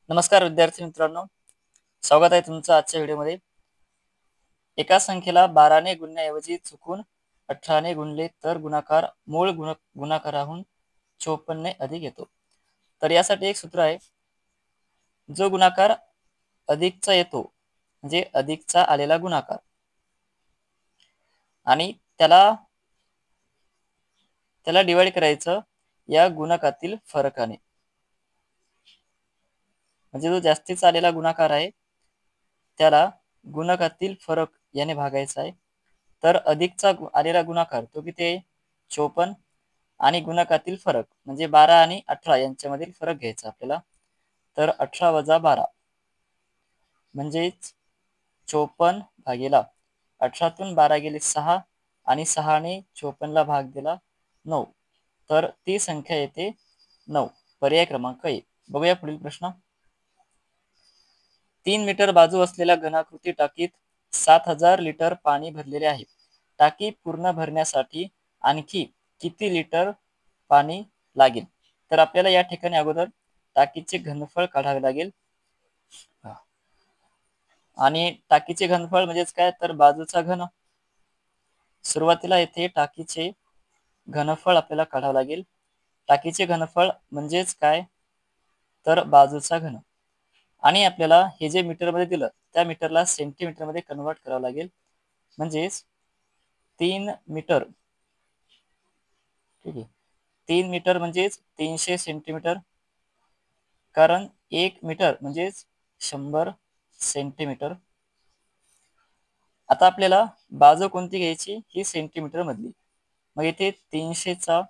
नमस्कार विद्यार्थी मित्रांनो, स्वागत आहे तुमचं आजच्या व्हिडिओमध्ये। एका संख्येला 12ने गुणण्याऐवजी चुकून 18ने गुणले तर गुणाकार मूळ गुणाकाराहून 54ने अधिक येतो। तर यासाठी एक सूत्र आहे, जो गुणाकार अधिकचा येतो म्हणजे अधिकचा आलेला गुणाकार आणि त्याला डिवाइड करायचं या गुणकातील फरकाने। म्हणजे जो जास्तीचा आलेला गुणाकार आहे त्याला गुणकातील फरक याने भागायचा आहे। तर अधिकचा आलेला गुणाकार तो किती आहे? 54 आणि गुणकातील फरक म्हणजे 12 आणि 18 यांच्यामधील फरक घ्यायचा आपल्याला। तर 18 वजा 12 म्हणजेच 54 भागेला 18तून 12 गेले 6 आणि 6ने 54ला भाग दिला 9, तर ती संख्या येते 9। पर्याय क्रमांक 1। बघूया पुढील प्रश्न। 3 मीटर बाजू असलेल्या घनाकृती टाकीत 7000 लिटर पाणी भरलेले आहे। टाकी पूर्ण भरण्यासाठी आणखी किती लिटर पाणी लागेल? तर आपल्याला या ठिकाणी अगोदर टाकीचे घनफळ काढावे लागेल। आणि टाकीचे घनफळ म्हणजेच काय, तर बाजूचा घन। सुरुवातीला येथे टाकीचे घनफळ आपल्याला काढावे लागेल। टाकीचे घनफळ म्हणजेच काय, तर बाजूचा घन। आणि आपल्याला हे जे मीटर मध्ये दिलं त्या मीटरला सेंटीमीटर मध्ये कन्वर्ट करावं लागेल। म्हणजेच 3 मीटर, ठीक आहे, 3 मीटर म्हणजेच 300 सेंटीमीटर, कारण 1 मीटर म्हणजेच 100 सेंटीमीटर। आता आपल्याला बाजू कोणती घ्यायची, ही सेंटीमीटर मधली। मग इथे 300चा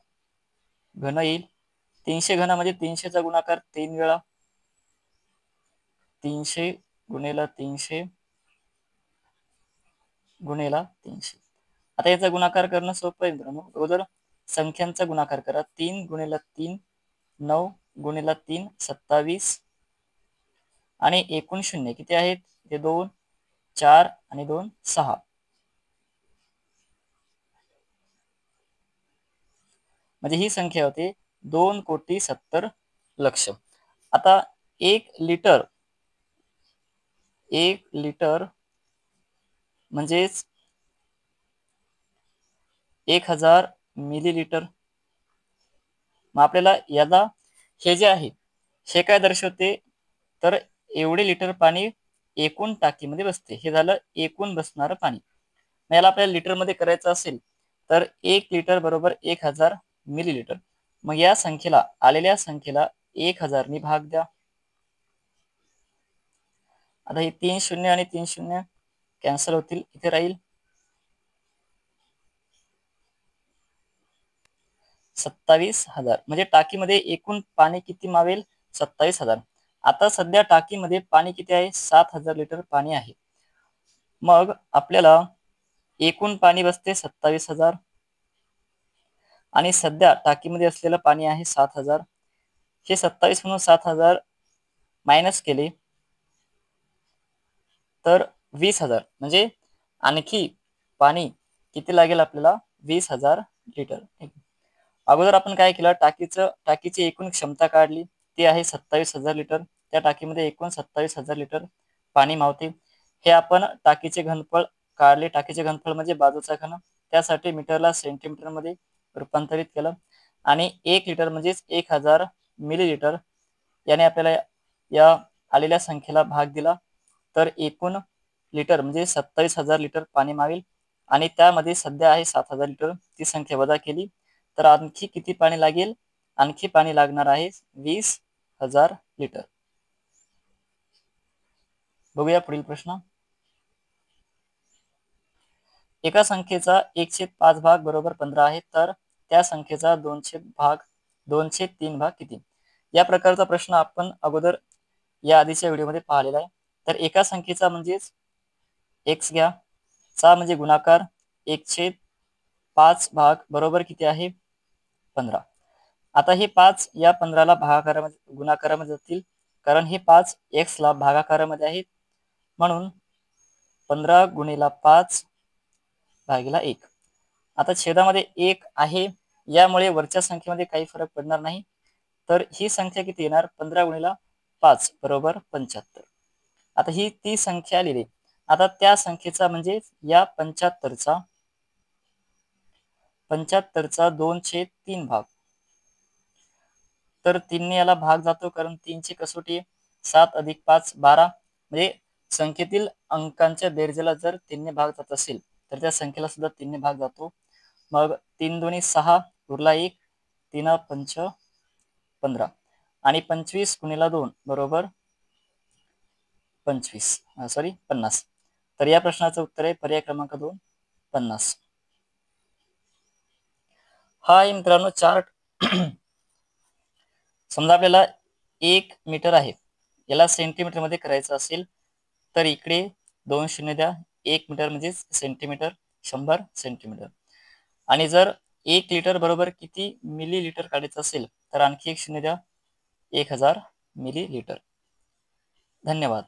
घन येईल। 300 घन म्हणजे 300चा गुणाकार 3 वेळा, 300 गुणेला 300 गुणेला 300। आता याचा गुणाकार करणं सोपं आहे मित्रांनो। अगोदर संख्यांचा गुणाकार करा। 3 गुणेला 3 9 गुणेला 3 27 आणि एकूण शून्य किती आहेत? ते 2 4 आणि 2 6, म्हणजे ही संख्या होते 2,70,00,000। आता 1 लिटर म्हणजेच 1000 मिलीलिटर। मग आपल्याला याला हे जे आहे हे काय दर्शवते, तर एवढे लिटर पाणी एकूण टाकीमध्ये बसते। हे झालं एकूण बसणारं पाणी। याला आपल्याला लिटर मध्ये करायचं असेल तर 1 लिटर बरोबर 1000 मिलीलिटर। मग या संख्येला, आलेल्या संख्येला 1000 ने भाग द्या। आता हे 3 शून्य आणि 3 शून्य कॅन्सल होतील, इथे राहील 27,000। म्हणजे टाकीमध्ये एकूण पाणी किती मावेल? 27,000। आता सध्या टाकीमध्ये पाणी किती आहे? 7,000 लिटर पाणी आहे। मग आपल्याला एकूण पाणी बसते 27,000 आणि सध्या टाकीमध्ये असलेलं पाणी आहे 7,000। हे 27 म्हणून 7,000 मायनस केले तर 20,000, म्हणजे आणखी पाणी किती लागेल आपल्याला? 20,000 लिटर। अगोदर आपण काय केलं, टाकीची एकूण क्षमता काढली, ती आहे 27,000 लिटर। त्या टाकीमध्ये एकूण 27,000 लिटर पाणी मावते। हे आपण टाकीचे घनफळ काढले। टाकीचे घनफळ म्हणजे बाजूचा घन, त्यासाठी मीटरला सेंटीमीटर मध्ये रूपांतरित केलं आणि 1 लिटर म्हणजेच 1000 मिलीलिटर याने आपल्याला या आलेल्या संख्येला भाग दिला। तर एकूण लिटर म्हणजे 27,000 लिटर पाणी मावेल आणि त्यामध्ये सध्या आहे 7,000 लिटर, ती संख्या वजा केली तर आणखी किती पाणी लागेल? आणखी पाणी लागणार आहे 20,000 लिटर। बघूया पुढील प्रश्न। एका संख्येचा 1/5 भाग बरोबर 15 आहे, तर त्या संख्येचा 2/3 भाग किती? या प्रकारचा प्रश्न आपण अगोदर या आधीच्या व्हिडिओमध्ये पाहिलेला आहे। तर एका संख्येचा म्हणजेच x घ्या, चा म्हणजे गुणाकार, 1/5 भाग बरोबर किती आहे? 15। आता हे 5 या 15ला भागाकारामध्ये गुणाकारामध्ये जातील, कारण हे 5 x ला भागाकारामध्ये आहेत, म्हणून 15 गुणिला 5 भागिला 1। आता छेदामध्ये 1 आहे, यामुळे वरच्या संख्येमध्ये काही फरक पडणार नाही। तर ही संख्या किती येणार? 15 गुणिला 5 बरोबर 75. आता ही ती संख्या लिहिली. आता त्या संख्येचा म्हणजे या 75चा 2/3 भाग. तर 3ने याला भाग जातो, कारण 3ची कसोटी 7 अधिक 5 12. म्हणजे संख्येतील अंकांच्या बेरजेला जर 3ने भाग जात असेल तर त्या संख्येला सुद्धा 3ने भाग जातो. मग 3 दोन्ही 6 उरला 1, 3 पंच 15 आणि 25 गुणिला 2 बरोबर 50. तर या प्रश्नाचं उत्तर आहे पर्याय क्रमांक 2 50. हा आहे मित्रांनो चार्ट. समजा आपल्याला 1 मीटर आहे, याला सेंटीमीटर मध्ये करायचं असेल तर इकडे 2 शून्य द्या. 1 मीटर म्हणजे सेंटीमीटर, 100 सेंटीमीटर. आणि जर 1 लिटर बरोबर किती मिली लिटर काढायचं असेल तर आणखी 1 शून्य द्या. 1000 मिली लिटर. धन्यवाद.